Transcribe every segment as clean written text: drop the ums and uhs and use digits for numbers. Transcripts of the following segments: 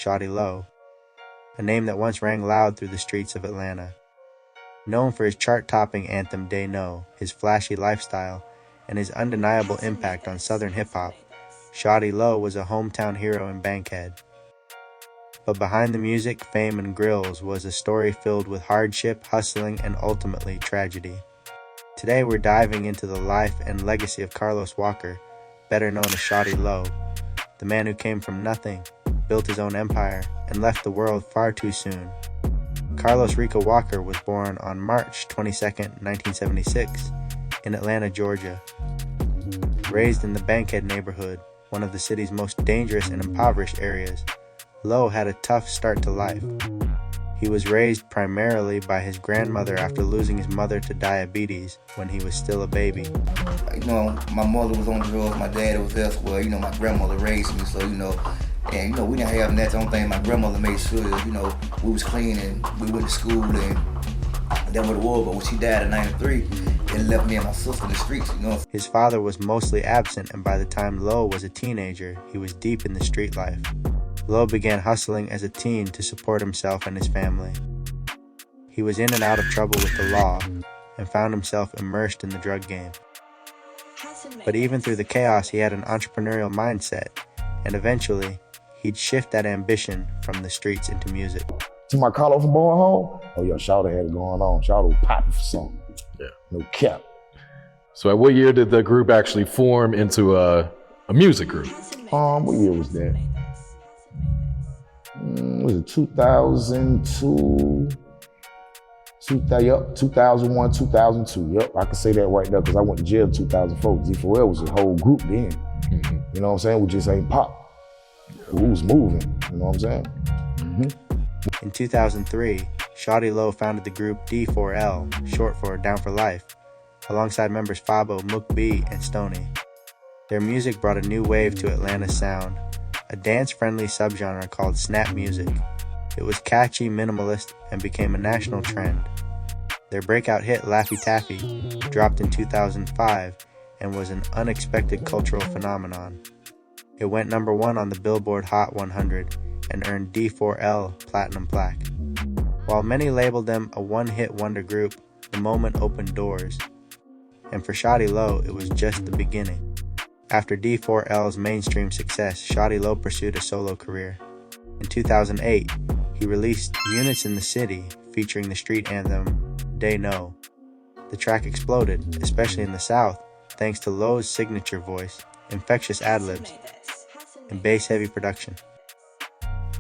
Shawty Lo, a name that once rang loud through the streets of Atlanta. Known for his chart-topping anthem They Know, his flashy lifestyle, and his undeniable impact on Southern hip-hop, Shawty Lo was a hometown hero in Bankhead. But behind the music, fame, and grills was a story filled with hardship, hustling, and ultimately tragedy. Today we're diving into the life and legacy of Carlos Walker, better known as Shawty Lo, the man who came from nothing, built his own empire, and left the world far too soon. Carlos Rico Walker was born on March 22, 1976, in Atlanta, Georgia. Raised in the Bankhead neighborhood, one of the city's most dangerous and impoverished areas, Lo had a tough start to life. He was raised primarily by his grandmother after losing his mother to diabetes when he was still a baby. My mother was on drugs, my dad was elsewhere, my grandmother raised me, so, and, we didn't have that. The only thing my grandmother made sure that, we was clean and we went to school and that what it was. But when she died in 93, it left me and my sister in the streets, His father was mostly absent, and by the time Lo was a teenager, he was deep in the street life. Lo began hustling as a teen to support himself and his family. He was in and out of trouble with the law and found himself immersed in the drug game. But even through the chaos, he had an entrepreneurial mindset, and eventually, he'd shift that ambition from the streets into music. To my Carlos from going home, oh yeah, Shawty had it going on. Shawty was popping for something. Yeah. No cap. So at what year did the group actually form into a music group? What year was that? Was it 2002? 2001, 2002. Yep, I can say that right now because I went to jail in 2004. D4L was a whole group then. Mm-hmm. You know what I'm saying? We just ain't pop. We was moving, you know what I'm saying? Mm-hmm. In 2003, Shawty Lo founded the group D4L, short for Down for Life, alongside members Fabo, Mook B, and Stoney. Their music brought a new wave to Atlanta's sound, a dance-friendly subgenre called snap music. It was catchy, minimalist, and became a national trend. Their breakout hit, Laffy Taffy, dropped in 2005 and was an unexpected cultural phenomenon. It went #1 on the Billboard Hot 100 and earned D4L platinum plaque. While many labeled them a one-hit wonder group, the moment opened doors. And for Shawty Lo, it was just the beginning. After D4L's mainstream success, Shawty Lo pursued a solo career. In 2008, he released Units in the City, featuring the street anthem, They Know. The track exploded, especially in the South, thanks to Lo's signature voice, infectious ad-libs, and bass-heavy production.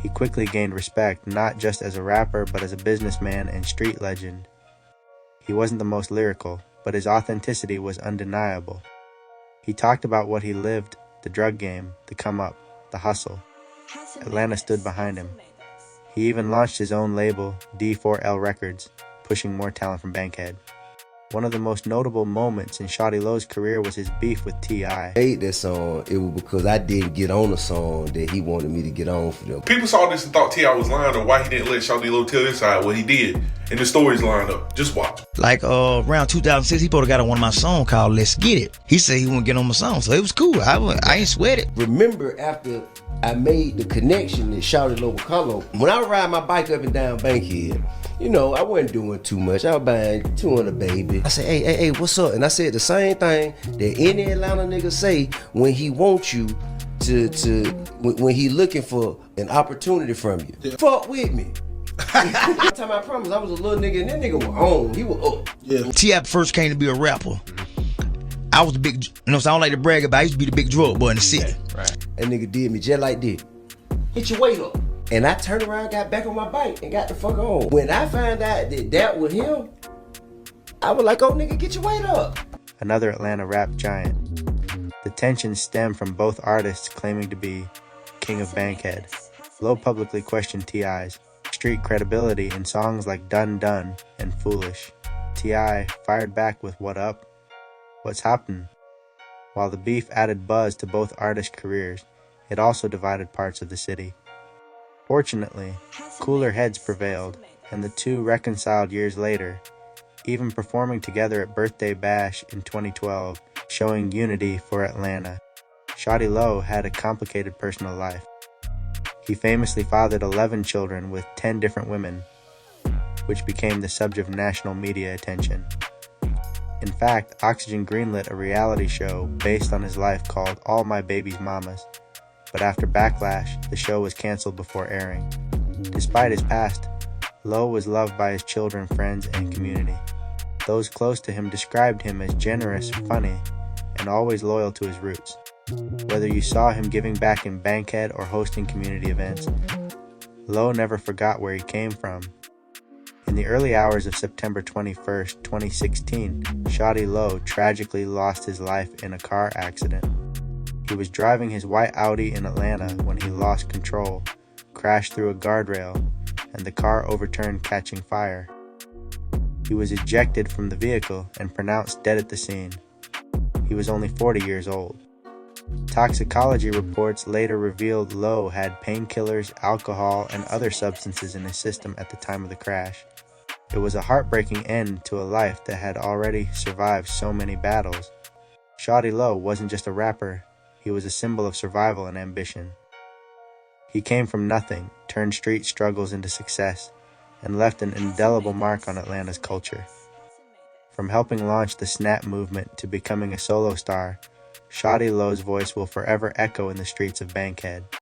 He quickly gained respect, not just as a rapper, but as a businessman and street legend. He wasn't the most lyrical, but his authenticity was undeniable. He talked about what he lived, the drug game, the come-up, the hustle. Atlanta stood behind him. He even launched his own label, D4L Records, pushing more talent from Bankhead. One of the most notable moments in Shawty Lo's career was his beef with T.I. I hate that song. It was because I didn't get on the song that he wanted me to get on for them. People saw this and thought T.I. was lying on why he didn't let Shawty Lo tell his side what he did. And the stories lined up. Just watch. Like around 2006, he probably got on one of my songs called Let's Get It. He said he wouldn't get on my song, so it was cool. I ain't sweat it. Remember after I made the connection that Shawty Lo with Carlo, when I would ride my bike up and down Bankhead, I wasn't doing too much. I was buying 200 baby. I said, hey, what's up? And I said the same thing that any Atlanta nigga say when he wants you when he looking for an opportunity from you. Yeah. Fuck with me. That time I promised I was a little nigga and that nigga was on. He was up. Yeah. When T.I. first came to be a rapper, I was the big, I don't like to brag about it. I used to be the big drug boy in the city. Right. That nigga did me just like this. Hit your weight up. And I turned around, got back on my bike, and got the fuck on. When I found out that was him, I was like, oh nigga, get your weight up. Another Atlanta rap giant. The tension stemmed from both artists claiming to be king of Bankhead. Lo publicly questioned T.I.'s street credibility in songs like Dun Dun and Foolish. T.I. fired back with What Up? What's happened? While the beef added buzz to both artists' careers, it also divided parts of the city. Fortunately, cooler heads prevailed, and the two reconciled years later, even performing together at Birthday Bash in 2012, showing unity for Atlanta. Shawty Lo had a complicated personal life. He famously fathered 11 children with 10 different women, which became the subject of national media attention. In fact, Oxygen greenlit a reality show based on his life called All My Baby's Mamas, but after backlash, the show was canceled before airing. Despite his past, Lo was loved by his children, friends, and community. Those close to him described him as generous, funny, and always loyal to his roots. Whether you saw him giving back in Bankhead or hosting community events, Lo never forgot where he came from. In the early hours of September 21st, 2016, Shawty Lo tragically lost his life in a car accident. He was driving his white Audi in Atlanta when he lost control, crashed through a guardrail, and the car overturned, catching fire. He was ejected from the vehicle and pronounced dead at the scene. He was only 40 years old. Toxicology reports later revealed Lo had painkillers, alcohol, and other substances in his system at the time of the crash. It was a heartbreaking end to a life that had already survived so many battles. Shawty Lo wasn't just a rapper, he was a symbol of survival and ambition. He came from nothing, turned street struggles into success, and left an indelible mark on Atlanta's culture. From helping launch the Snap movement to becoming a solo star, Shawty Lo's voice will forever echo in the streets of Bankhead.